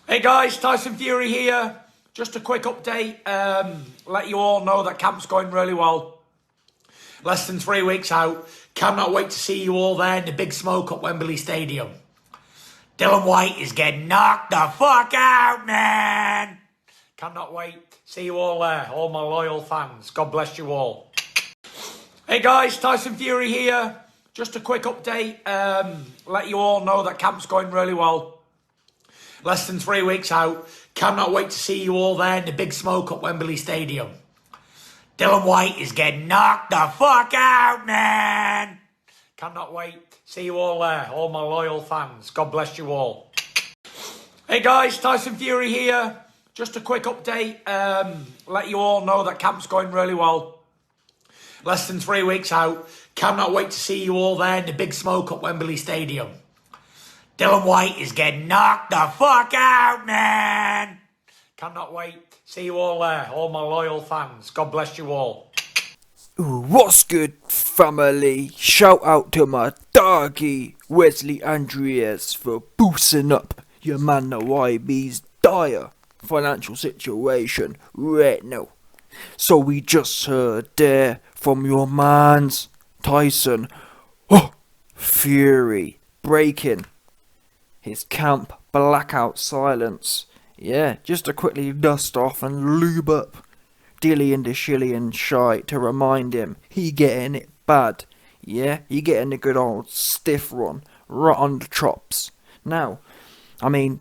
Hey guys, Tyson Fury here. Just a quick update. Let you all know that camp's going really well. Less than 3 weeks out. Cannot wait to see you all there in the big smoke at Wembley Stadium. Dillian Whyte is getting knocked the fuck out, man. Cannot wait. See you all there, all my loyal fans. God bless you all. Hey guys, Tyson Fury here. Just a quick update. Let you all know that camp's going really well. Less than 3 weeks out. Cannot wait to see you all there in the big smoke at Wembley Stadium. Dillian Whyte is getting knocked the fuck out, man. Cannot wait. See you all there, all my loyal fans. God bless you all. Hey guys, Tyson Fury here. Just a quick update. Let you all know that camp's going really well. Less than 3 weeks out. Cannot wait to see you all there in the big smoke at Wembley Stadium. Dillian Whyte is getting knocked the fuck out, man. Cannot wait. See you all there, all my loyal fans. God bless you all. What's good, family? Shout out to my doggy Wesley Andreas for boosting up your man the YB's dire financial situation right now. So we just heard there from your man's Tyson Fury breaking his camp blackout silence. Yeah, just to quickly dust off and lube up Dillian the Shillian shite to remind him he getting it bad. Yeah, he getting the good old stiff run right on the chops. Now, I mean,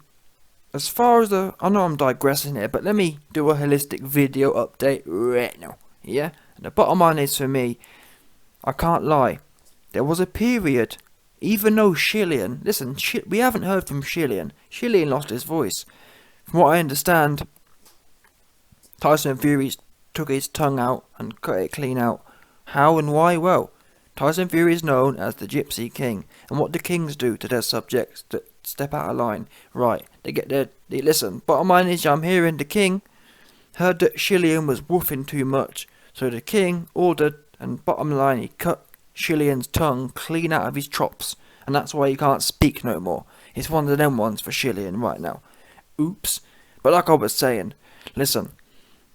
as far as I know I'm digressing here, but let me do a holistic video update right now. Yeah, and the bottom line is for me, I can't lie, there was a period, even though Shillian, listen, we haven't heard from Shillian. Shillian lost his voice. From what I understand, Tyson Fury took his tongue out and cut it clean out. How and why? Well, Tyson Fury is known as the Gypsy King. And what do kings do to their subjects that step out of line? Right, listen, bottom line is I'm hearing the king heard that Shillian was woofing too much. So the king ordered, and bottom line, he cut Shillian's tongue clean out of his chops. And that's why he can't speak no more. It's one of them ones for Shillian right now. Oops. But like I was saying, listen,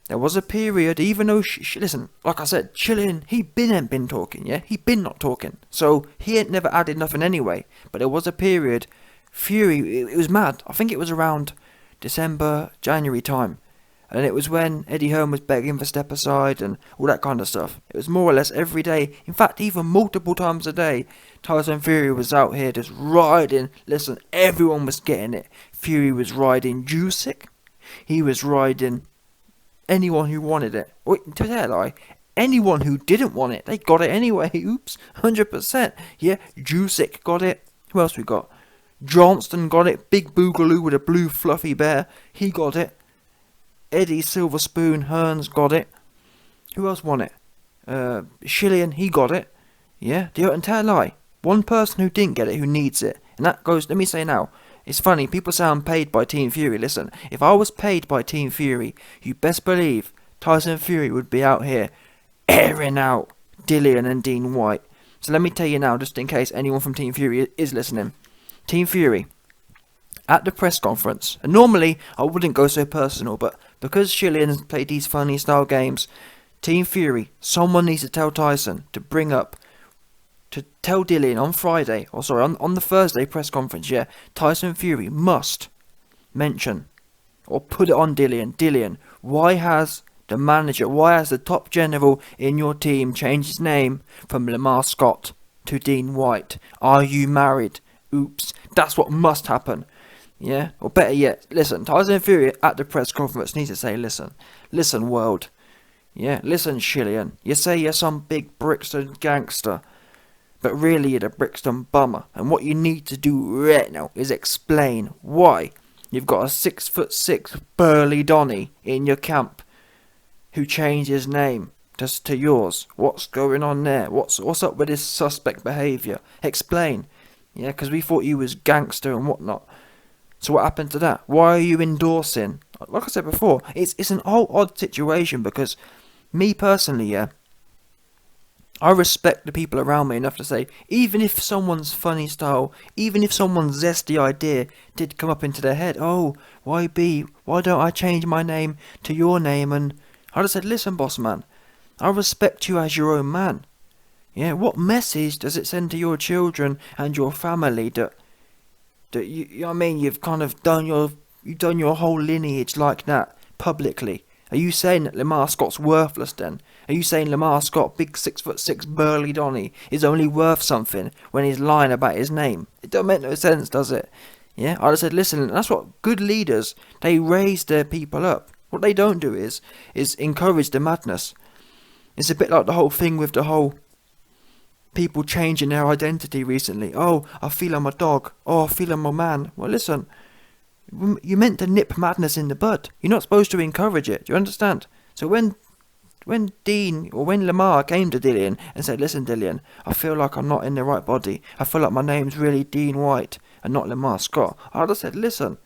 there was a period, even though, listen, like I said, Shillian, he ain't been talking, yeah? He been not talking. So, he ain't never added nothing anyway. But there was a period, Fury, it was mad. I think it was around December, January time. And it was when Eddie Hearn was begging for step aside and all that kind of stuff. It was more or less every day, in fact, even multiple times a day, Tyson Fury was out here just riding. Listen, everyone was getting it. Fury was riding Jusic. He was riding anyone who wanted it. Wait, to that lie, anyone who didn't want it, they got it anyway. Oops, 100%. Yeah, Jusic got it. Who else we got? Johnston got it. Big Boogaloo with a blue fluffy bear. He got it. Eddie Silver Spoon Hearns got it. Who else won it? Shillian, he got it. Yeah, the entire lie. One person who didn't get it, who needs it. And that goes, let me say now, it's funny, people say I'm paid by Team Fury. Listen, if I was paid by Team Fury, you best believe Tyson Fury would be out here airing out Dillian and Dean Whyte. So let me tell you now, just in case anyone from Team Fury is listening. Team Fury, at the press conference, and normally I wouldn't go so personal, but because Shillian has played these funny style games, Team Fury, someone needs to tell Tyson to tell Dillian on Friday, or sorry, on the Thursday press conference, yeah, Tyson Fury must mention, or put it on Dillian, why has the top general in your team changed his name from Lamar Scott to Dean Whyte? Are you married? Oops, that's what must happen. Yeah, or better yet, listen, Tyson Fury at the press conference needs to say, listen world, yeah, listen Shillian, you say you're some big Brixton gangster, but really you're the Brixton bummer, and what you need to do right now is explain why you've got a 6'6" burly Donny in your camp who changed his name to yours. What's going on there? What's up with this suspect behaviour? Explain. Yeah, because we thought you was gangster and whatnot. So what happened to that? Why are you endorsing? Like I said before, it's an whole odd situation because me personally, yeah, I respect the people around me enough to say, even if someone's funny style, even if someone's zesty idea did come up into their head, oh, YB, why don't I change my name to your name? And I just said, listen, boss man, I respect you as your own man. Yeah, what message does it send to your children and your family that you know what I mean, you've kind of done your whole lineage like that publicly? Are you saying that Lamar Scott's worthless then? Are you saying Lamar Scott, big 6'6" burly Donny, is only worth something when he's lying about his name? It don't make no sense, does it? Yeah, I just said, listen, that's what good leaders, they raise their people up. What they don't do is encourage the madness. It's a bit like the whole thing with the whole people changing their identity recently. Oh, I feel I'm a dog. Oh, I feel I'm a man. Well, listen, you meant to nip madness in the bud. You're not supposed to encourage it. Do you understand? So when Dean or when Lamar came to Dillian and said, listen, Dillian, I feel like I'm not in the right body. I feel like my name's really Dean Whyte and not Lamar Scott. I just said, listen,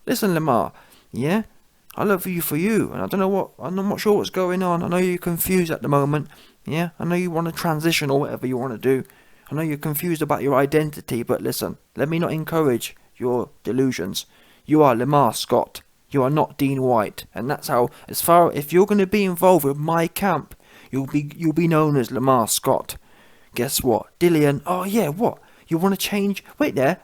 Lamar, yeah, I love you for you, and I'm not sure what's going on. I know you're confused at the moment. Yeah, I know you want to transition or whatever you want to do. I know you're confused about your identity, but listen, let me not encourage your delusions. You are Lamar Scott. You are not Dean Whyte, and that's how. If you're going to be involved with my camp, you'll be known as Lamar Scott. Guess what, Dillian? Oh yeah, what? You want to change? Wait there.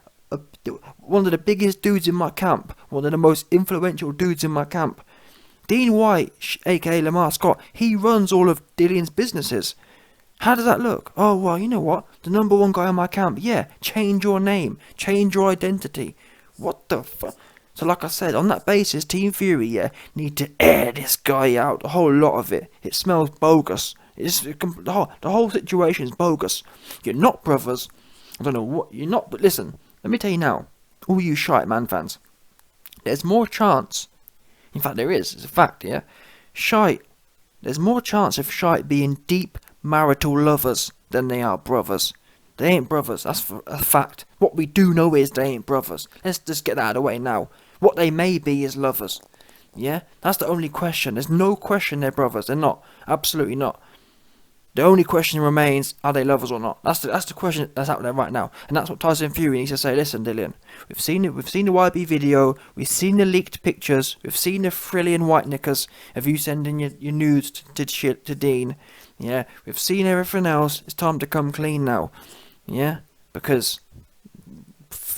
One of the biggest dudes in my camp, one of the most influential dudes in my camp, Dean Whyte, aka Lamar Scott, he runs all of Dillian's businesses. How does that look? Oh, well, you know what? The number one guy in my camp, yeah, change your name, change your identity. What the fuck? So like I said, on that basis, Team Fury, yeah, need to air this guy out, a whole lot of it. It smells bogus. The whole situation's bogus. You're not brothers. I don't know what, you're not, but listen, let me tell you now, all you Shite Man fans, there's more chance. In fact, there is. It's a fact, yeah? Shite. There's more chance of Shite being deep marital lovers than they are brothers. They ain't brothers. That's a fact. What we do know is they ain't brothers. Let's just get that out of the way now. What they may be is lovers. Yeah? That's the only question. There's no question they're brothers. They're not. Absolutely not. The only question remains, are they lovers or not? That's the question that's out there right now. And that's what Tyson Fury needs to say. Listen, Dillian, we've seen the YB video, we've seen the leaked pictures, we've seen the Dillian Whyte knickers of you sending your nudes to Dean. Yeah, we've seen everything else. It's time to come clean now. Yeah, because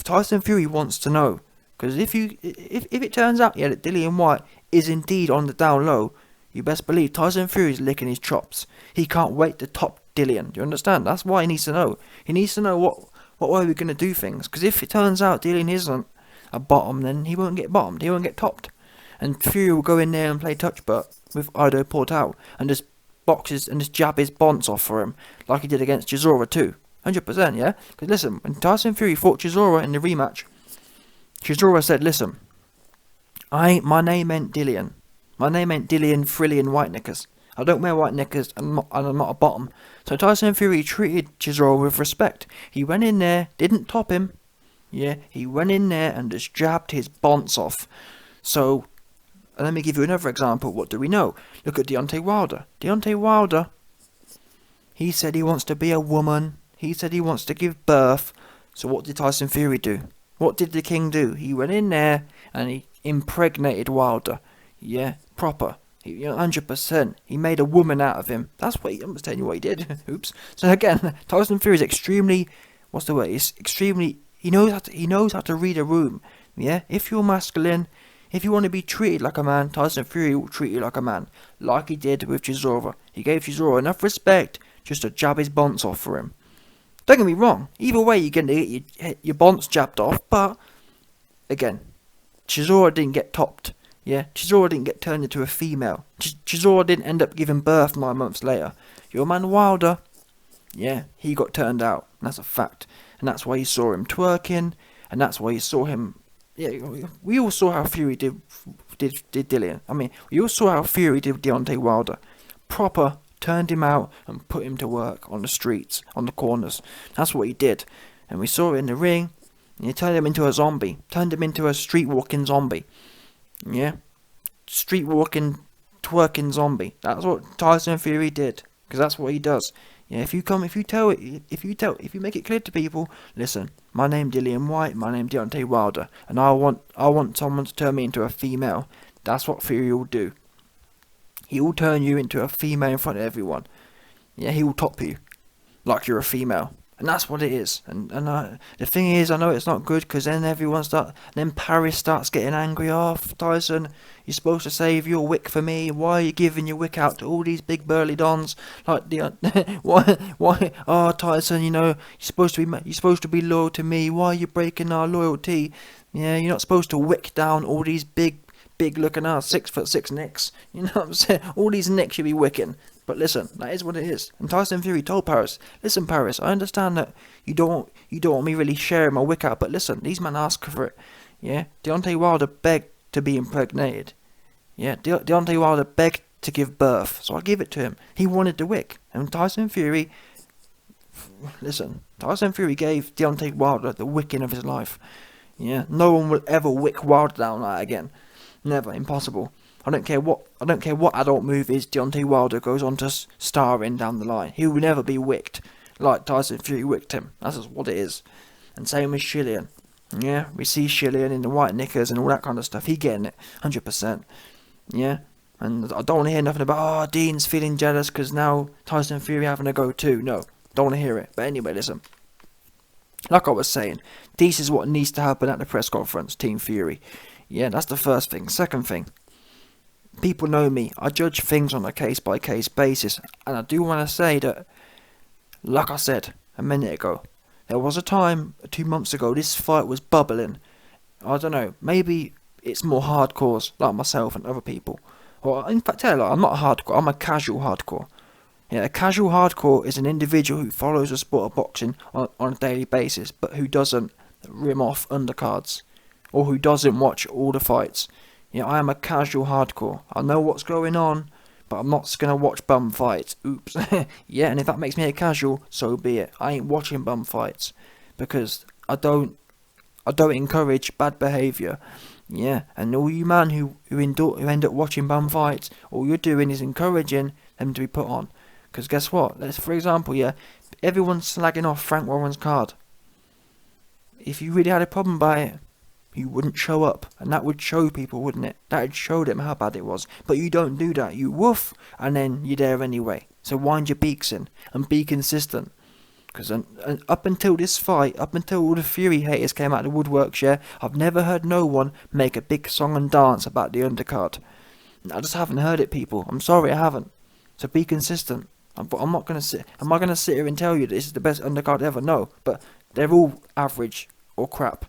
Tyson Fury wants to know. Because if it turns out, yeah, that Dillian Whyte is indeed on the down low, you best believe Tyson Fury's licking his chops. He can't wait to top Dillian. Do you understand? That's why he needs to know. He needs to know what way we're going to do things. Because if it turns out Dillian isn't a bottom, then he won't get bottomed. He won't get topped. And Fury will go in there and play touch butt with Ido Portal and just boxes and just jab his bonds off for him, like he did against Chisora too. 100%, yeah? Because listen, when Tyson Fury fought Chisora in the rematch, Chisora said, listen, my name ain't Dillian. My name ain't Dillian Whyte knickers. I don't wear white knickers and I'm not a bottom. So Tyson Fury treated Chisora with respect. He went in there, didn't top him. Yeah, he went in there and just jabbed his bonds off. So, let me give you another example. What do we know? Look at Deontay Wilder. Deontay Wilder, he said he wants to be a woman. He said he wants to give birth. So what did Tyson Fury do? What did the king do? He went in there and he impregnated Wilder. Yeah, proper. 100%. He made a woman out of him. I'm just telling you what he did. Oops. So again, Tyson Fury is extremely, what's the word? He's extremely, he knows how to read a room. Yeah? If you're masculine, if you want to be treated like a man, Tyson Fury will treat you like a man. Like he did with Chisora. He gave Chisora enough respect just to jab his bonds off for him. Don't get me wrong. Either way, you're going to get your bonds jabbed off. But, again, Chisora didn't get topped. Yeah, Chisora didn't get turned into a female. Chisora didn't end up giving birth 9 months later. Your man Wilder, yeah, he got turned out. That's a fact. And that's why you saw him twerking. And that's why you saw him. Yeah, we all saw how Fury did Dillian. I mean, we all saw how Fury did Deontay Wilder. Proper turned him out and put him to work on the streets, on the corners. That's what he did. And we saw it in the ring. And he turned him into a zombie. Turned him into a street walking zombie. Yeah, street walking, twerking zombie. That's what Tyson Fury did, because that's what he does. Yeah, if you make it clear to people, listen, my name Dillian Whyte, my name Deontay Wilder, and I want someone to turn me into a female. That's what Fury will do. He will turn you into a female in front of everyone. Yeah, he will top you, like you're a female. And that's what it is. And the thing is, I know it's not good, because then Paris starts getting angry. Oh, Tyson, you're supposed to save your wick for me. Why are you giving your wick out to all these big burly dons? Like why? Oh, Tyson, you're supposed to be loyal to me. Why are you breaking our loyalty? Yeah, you're not supposed to wick down all these big looking 6'6" nicks. You know what I'm saying? All these nicks you be wicking. But listen, that is what it is. And Tyson Fury told Paris, listen, Paris, I understand that you don't want me really sharing my wick out, but listen, these men ask for it. Yeah, Deontay Wilder begged to be impregnated. Yeah, Deontay Wilder begged to give birth, so I give it to him. He wanted the wick, and Tyson Fury gave Deontay Wilder the wicking of his life. Yeah, no one will ever wick Wilder down like that again. Never, impossible. I don't care what adult movies Deontay Wilder goes on to star in down the line. He will never be wicked like Tyson Fury wicked him. That's just what it is. And same with Shillian. Yeah, we see Shillian in the white knickers and all that kind of stuff. He getting it, 100%. Yeah, and I don't want to hear nothing about, Dean's feeling jealous because now Tyson Fury having a go too. No, don't want to hear it. But anyway, listen. Like I was saying, this is what needs to happen at the press conference, Team Fury. Yeah, that's the first thing. Second thing. People know me, I judge things on a case-by-case basis, and I do want to say that, like I said a minute ago, there was a time, 2 months ago, this fight was bubbling. I don't know, maybe it's more hardcores, like myself and other people. Or, in fact, I'm not a hardcore, I'm a casual hardcore. Yeah, a casual hardcore is an individual who follows the sport of boxing on a daily basis, but who doesn't rim off undercards, or who doesn't watch all the fights. Yeah, I am a casual hardcore. I know what's going on, but I'm not going to watch bum fights. Oops. Yeah, and if that makes me a casual, so be it. I ain't watching bum fights because I don't encourage bad behaviour. Yeah, and all you man who end up watching bum fights, all you're doing is encouraging them to be put on. Because guess what? For example, yeah, everyone's slagging off Frank Warren's card. If you really had a problem by it, you wouldn't show up, and that would show people, wouldn't it? That would show them how bad it was. But you don't do that. You woof, and then you're there anyway. So wind your beaks in, and be consistent. Because up until this fight, up until all the Fury haters came out of the woodworks, yeah, I've never heard no one make a big song and dance about the undercard. I just haven't heard it, people. I'm sorry, I haven't. So be consistent. I'm not going to sit... Am I going to sit here and tell you this is the best undercard ever? No. But they're all average or crap.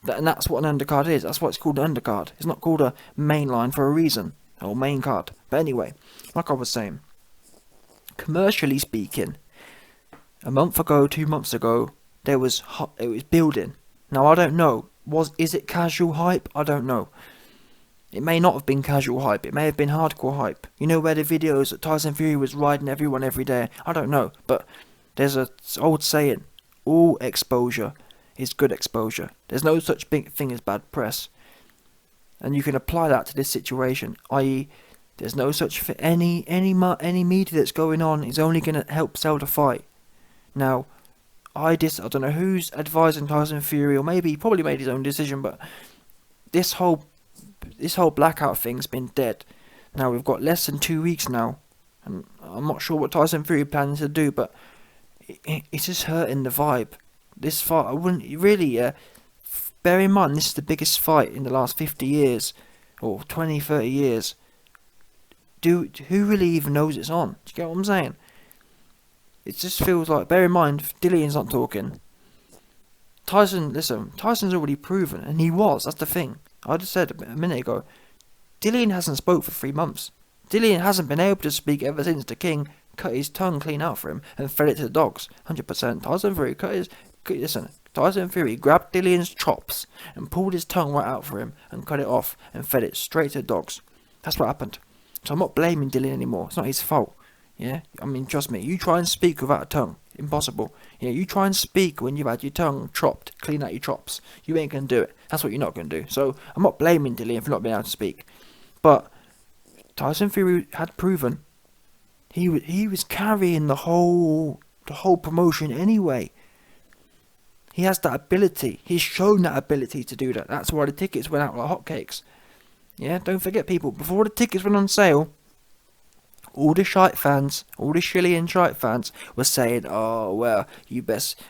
And that's what an undercard is. That's why it's called an undercard. It's not called a main line for a reason. Or main card. But anyway, like I was saying, commercially speaking, a month ago, 2 months ago, it was building. Now I don't know. Is it casual hype? I don't know. It may not have been casual hype. It may have been hardcore hype. You know where the videos that Tyson Fury was riding everyone every day? I don't know. But there's an old saying, all exposure is good exposure. There's no such big thing as bad press. And you can apply that to this situation, i.e. there's no such thing. Any media that's going on is only going to help sell the fight. Now, I don't know who's advising Tyson Fury, or maybe he probably made his own decision, but this whole Blackout thing's been dead. Now we've got less than 2 weeks now, and I'm not sure what Tyson Fury plans to do, but it's just hurting the vibe. This fight, I wouldn't really, bear in mind this is the biggest fight in the last 50 years, or 20, 30 years. Who really even knows it's on? Do you get what I'm saying? It just feels like, bear in mind, Dillian's not talking. Tyson's already proven, and he was, that's the thing. I just said a minute ago, Dillian hasn't spoke for 3 months. Dillian hasn't been able to speak ever since the king cut his tongue clean out for him and fed it to the dogs. 100%. Tyson Fury grabbed Dillian's chops and pulled his tongue right out for him and cut it off and fed it straight to the dogs. That's what happened. So I'm not blaming Dillian anymore. It's not his fault. Yeah? I mean, trust me. You try and speak without a tongue. Impossible. Yeah, you try and speak when you've had your tongue chopped, clean out your chops. You ain't going to do it. That's what you're not going to do. So I'm not blaming Dillian for not being able to speak. But Tyson Fury had proven he was carrying the whole promotion anyway. He has that ability. He's shown that ability to do that. That's why the tickets went out like hotcakes. Yeah, don't forget, people, before the tickets went on sale, all the shite fans, all the Chilean shite fans were saying, oh, well,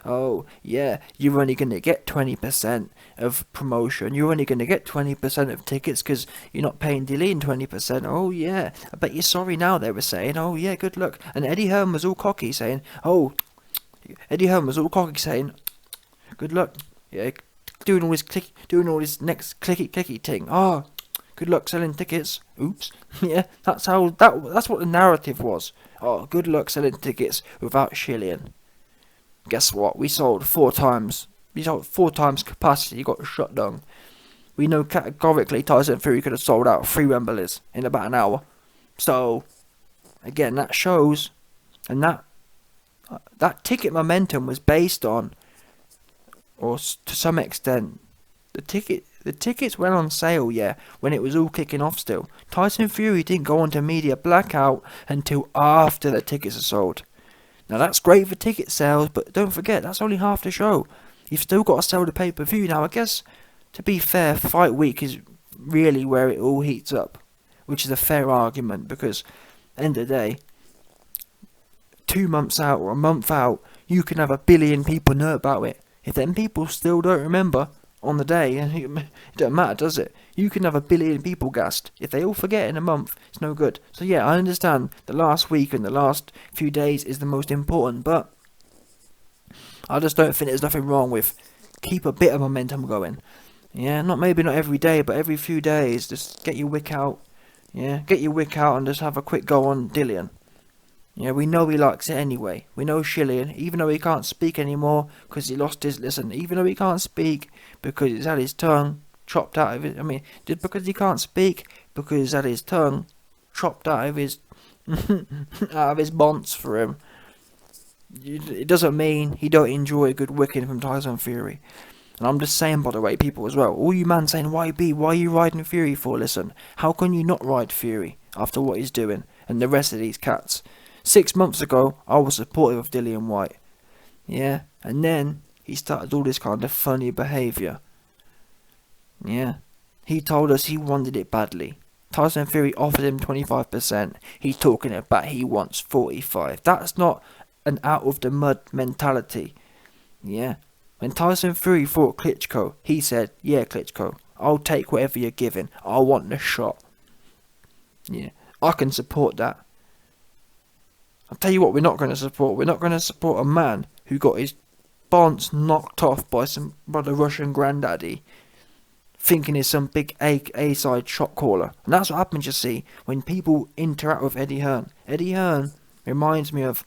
oh, yeah, you're only going to get 20% of promotion. You're only going to get 20% of tickets because you're not paying Dillian 20%. Oh, yeah, I bet you're sorry now, they were saying. Oh, yeah, good luck. And Eddie Hearn was all cocky saying, good luck. Yeah, doing all this next clicky thing. Oh, good luck selling tickets. Oops. Yeah, that's what the narrative was. Oh, good luck selling tickets without Chilean. Guess what? We sold 4 times. We sold 4 times capacity. Got shut down. We know categorically Tyson Fury could have sold out 3 Wembleys in about an hour. So, again, that shows, and that ticket momentum was based on, or to some extent, the tickets went on sale, yeah, when it was all kicking off still. Tyson Fury didn't go on to media blackout until after the tickets are sold. Now that's great for ticket sales, but don't forget, that's only half the show. You've still got to sell the pay-per-view. Now I guess, to be fair, Fight Week is really where it all heats up, which is a fair argument, because at the end of the day, 2 months out or a month out, you can have 1 billion people know about it. If them people still don't remember on the day, and it don't matter, does it? You can have 1 billion people gassed. If they all forget in a month, it's no good. So yeah, I understand the last week and the last few days is the most important, but I just don't think there's nothing wrong with keep a bit of momentum going. Yeah, maybe not every day, but every few days, just get your wick out. Yeah, get your wick out and just have a quick go on Dillian. Yeah, we know he likes it anyway. We know Chilean, even though he can't speak anymore because he lost his... Listen, even though he can't speak because he's had his tongue chopped out of it. I mean, just because he can't speak because he's had his tongue chopped out of his... out of his bonds for him. It doesn't mean he don't enjoy a good wicking from Tyson Fury. And I'm just saying, by the way, people as well, all you man saying, why are you riding Fury for? Listen, how can you not ride Fury after what he's doing and the rest of these cats? 6 months ago, I was supportive of Dillian Whyte. Yeah, and then he started all this kind of funny behaviour. Yeah, he told us he wanted it badly. Tyson Fury offered him 25%. He's talking about he wants 45. That's not an out of the mud mentality. Yeah, when Tyson Fury fought Klitschko, he said, yeah, Klitschko, I'll take whatever you're giving. I want the shot. Yeah, I can support that. I'll tell you what we're not going to support. We're not going to support a man who got his bonds knocked off by the Russian granddaddy, thinking he's some big A-side shot caller. And that's what happens, you see, when people interact with Eddie Hearn. Eddie Hearn reminds me of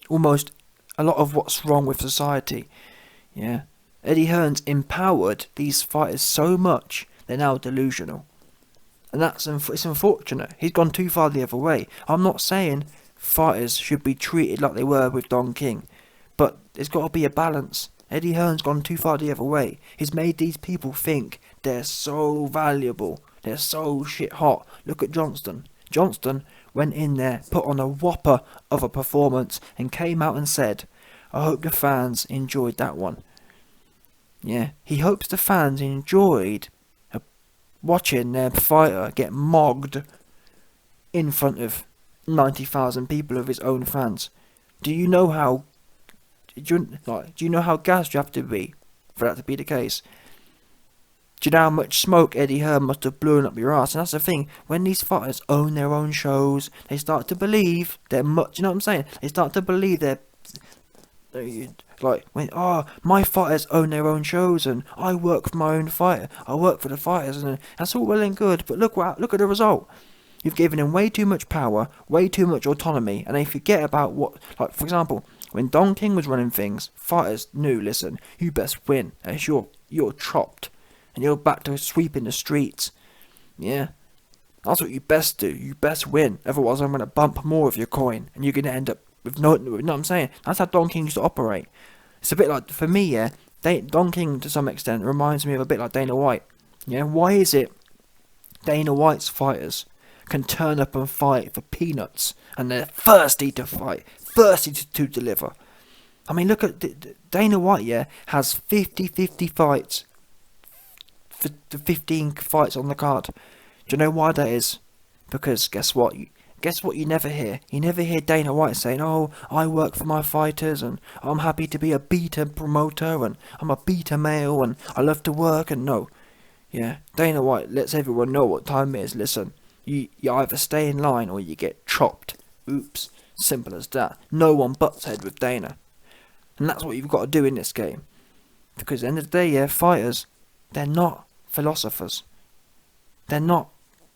almost a lot of what's wrong with society. Yeah, Eddie Hearn's empowered these fighters so much, they're now delusional. And it's unfortunate. He's gone too far the other way. I'm not saying fighters should be treated like they were with Don King, but there's got to be a balance. Eddie Hearn's gone too far the other way. He's made these people think they're so valuable. They're so shit hot. Look at Johnston. Johnston went in there, put on a whopper of a performance, and came out and said, I hope the fans enjoyed that one. Yeah, he hopes the fans enjoyed watching their fighter get mogged in front of 90,000 people of his own fans. Do you know how gassed you have to be for that to be the case? Do you know how much smoke Eddie Hearn must have blown up your ass? And that's the thing, when these fighters own their own shows, they start to believe they're much, you know what I'm saying? They start to believe they're like, my fighters own their own shows and I work for my own fighter. I work for the fighters, and that's all well and good, but look at the result. You've given them way too much power, way too much autonomy, and they forget about what, like, for example, when Don King was running things, fighters knew, listen, you best win, as you're chopped, and you're back to sweeping the streets. Yeah, that's what you best do. You best win, otherwise I'm going to bump more of your coin, and you're going to end up with no, you know what I'm saying? That's how Don King used to operate. It's a bit like, for me, yeah, Don King to some extent reminds me of a bit like Dana White. Yeah, why is it Dana White's fighters can turn up and fight for peanuts, and they're thirsty to fight, thirsty to deliver. I mean, look at Dana White, yeah, has 50-50 fights, for the 15 fights on the card. Do you know why that is? Because guess what? You never hear. You never hear Dana White saying, "Oh, I work for my fighters, and I'm happy to be a beta promoter, and I'm a beta male, and I love to work." And no, yeah, Dana White lets everyone know what time it is. Listen, you either stay in line or you get chopped. Oops, simple as that. No one butts head with Dana, and that's what you've got to do in this game. Because at the end of the day, yeah, fighters, they're not philosophers. They're not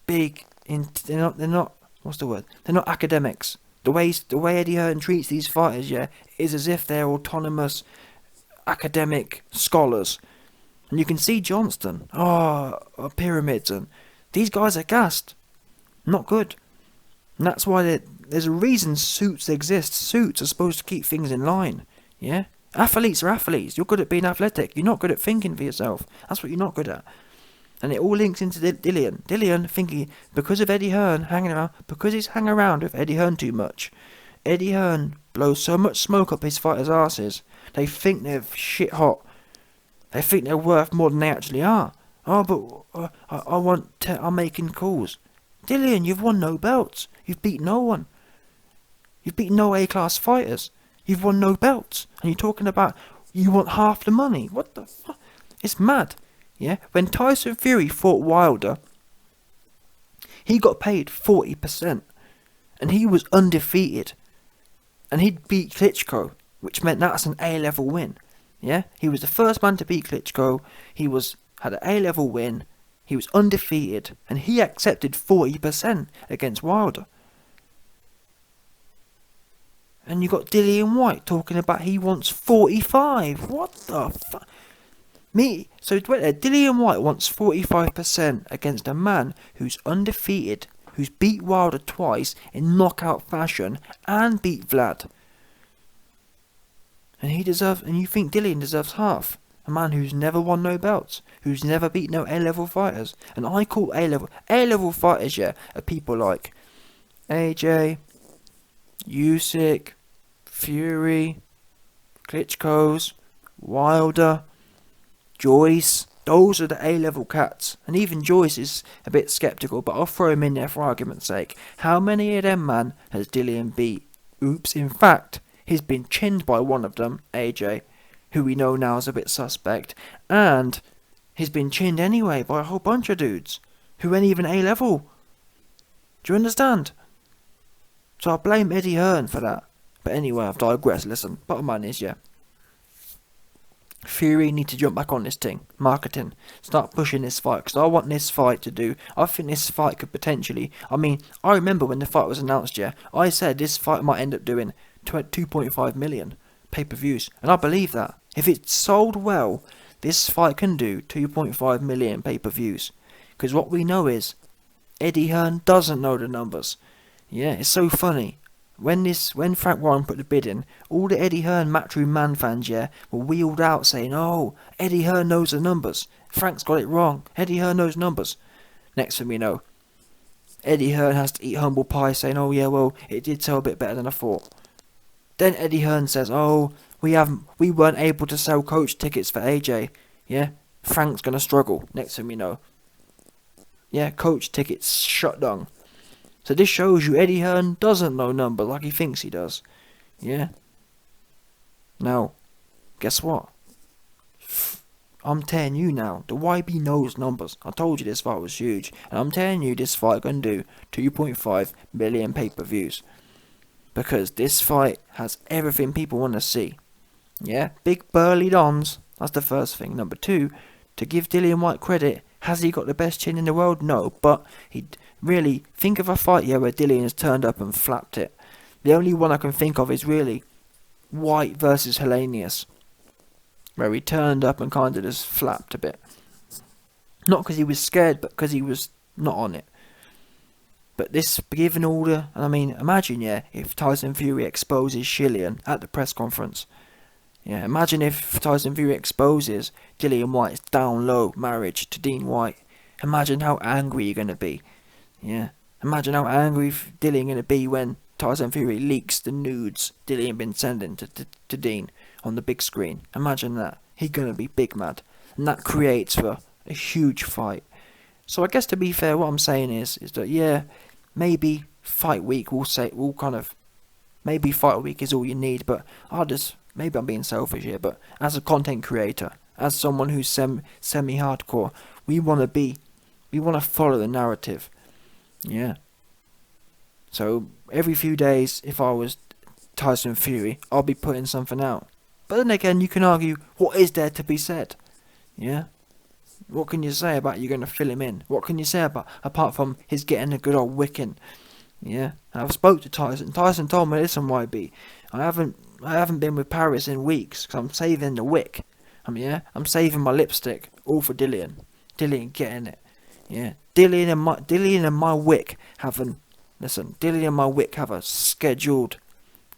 big. They're not. What's the word? They're not academics. The way Eddie Hearn treats these fighters, yeah, is as if they're autonomous academic scholars. And you can see Johnston, pyramids, and these guys are gassed. Not good. And that's why there's a reason suits exist. Suits are supposed to keep things in line. Yeah? Athletes are athletes. You're good at being athletic. You're not good at thinking for yourself. That's what you're not good at. And it all links into Dillian. Dillian thinking, because of Eddie Hearn hanging around, because he's hanging around with Eddie Hearn too much, Eddie Hearn blows so much smoke up his fighters' asses, they think they're shit hot. They think they're worth more than they actually are. Oh, but I'm making calls. Dillian, you've won no belts. You've beat no one. You've beaten no A-class fighters. You've won no belts. And you're talking about you want half the money. What the fuck? It's mad. Yeah, when Tyson Fury fought Wilder, he got paid 40%, and he was undefeated, and he'd beat Klitschko, which meant that's an A-level win. Yeah, he was the first man to beat Klitschko. He had an A-level win. He was undefeated, and he accepted 40% against Wilder. And you got Dillian Whyte talking about he wants 45. What the fuck? So Dillian Whyte wants 45% against a man who's undefeated, who's beat Wilder twice in knockout fashion, and beat Vlad. And you think Dillian deserves half? A man who's never won no belts, who's never beat no A-level fighters. And I call A-level fighters, yeah, are people like AJ, Usyk, Fury, Klitschko's, Wilder, Joyce. Those are the A-level cats. And even Joyce is a bit sceptical, but I'll throw him in there for argument's sake. How many of them, man, has Dillian beat? Oops, in fact, he's been chinned by one of them, AJ, who we know now is a bit suspect, and he's been chinned anyway by a whole bunch of dudes who ain't even A-level. Do you understand? So I blame Eddie Hearn for that. But anyway, I've digressed. Listen, bottom line is, yeah, Fury need to jump back on this thing. Marketing. Start pushing this fight. Because I want this fight to do. I think this fight could potentially. I mean, I remember when the fight was announced, yeah. I said this fight might end up doing 2.5 million pay-per-views. And I believe that. If it's sold well, this fight can do 2.5 million pay-per-views. Because what we know is, Eddie Hearn doesn't know the numbers. Yeah, it's so funny. When Frank Warren put the bid in, all the Eddie Hearn Matchroom Man fans, yeah, were wheeled out saying, "Oh, Eddie Hearn knows the numbers. Frank's got it wrong. Eddie Hearn knows numbers." Next thing we know, Eddie Hearn has to eat humble pie saying, "Oh yeah, well, it did sell a bit better than I thought." Then Eddie Hearn says, "Oh, we weren't able to sell coach tickets for AJ. Yeah, Frank's gonna struggle." Next thing we know, yeah, coach tickets shut down. So this shows you Eddie Hearn doesn't know number like he thinks he does. Yeah. Now, guess what? I'm telling you now, the YB knows numbers. I told you this fight was huge. And I'm telling you this fight can do 2.5 million pay-per-views. Because this fight has everything people want to see. Yeah, big burly dons. That's the first thing. Number two, to give Dillian Whyte credit, has he got the best chin in the world? No, but he really, think of a fight here where Dillian has turned up and flapped it. The only one I can think of is really White versus Helenius, where he turned up and kind of just flapped a bit. Not because he was scared, but because he was not on it. But this, given all the, I mean, imagine, yeah, if Tyson Fury exposes Shillian at the press conference. Yeah, imagine if Tyson Fury exposes Dillian Whyte's down low marriage to Dean White. Imagine how angry you're going to be. Yeah, Imagine how angry Dillian gonna be when Tyson Fury leaks the nudes Dillian been sending to Dean on the big screen. Imagine that. He gonna be big mad. And that creates for a huge fight. So I guess to be fair, what I'm saying is that yeah, maybe fight week maybe fight week is all you need, but maybe I'm being selfish here, but as a content creator, as someone who's semi-hardcore, we want to follow the narrative. Yeah. So every few days, if I was Tyson Fury, I'll be putting something out. But then again, you can argue, what is there to be said? Yeah. What can you say about you're going to fill him in? What can you say apart from his getting a good old wicking? Yeah. And I've spoke to Tyson. Tyson told me, listen, YB, I haven't been with Paris in weeks because I'm saving the wick. I'm saving my lipstick all for Dillian. Dillian getting it. Yeah. Dillian and my wick have a scheduled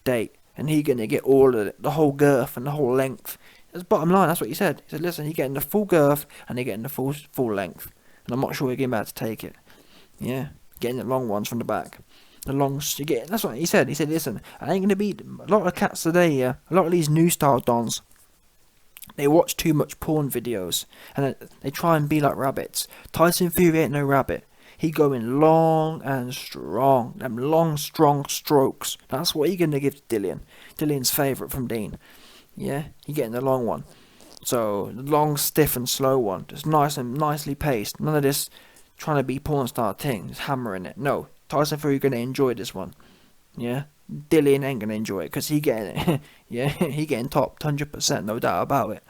date, and he gonna get all of it, the whole girth and the whole length. That's bottom line. That's what he said. He said, listen, you're getting the full girth and you're getting the full length, and I'm not sure we're getting about to take it. Yeah, getting the long ones from the back. That's what he said. He said, listen, I ain't gonna be a lot of cats today. Yeah, a lot of these new style dons. They watch too much porn videos and they try and be like rabbits. Tyson Fury ain't no rabbit. He going long and strong. Them long, strong strokes. That's what he gonna give to Dillian. Dillian's favourite from Dean. Yeah, he getting the long one. So the long, stiff and slow one. Just nice and nicely paced. None of this trying to be porn star thing. Just hammering it. No, Tyson Fury gonna enjoy this one. Yeah. Dillian ain't gonna enjoy it because he getting it. Yeah, he getting topped 100%, no doubt about it.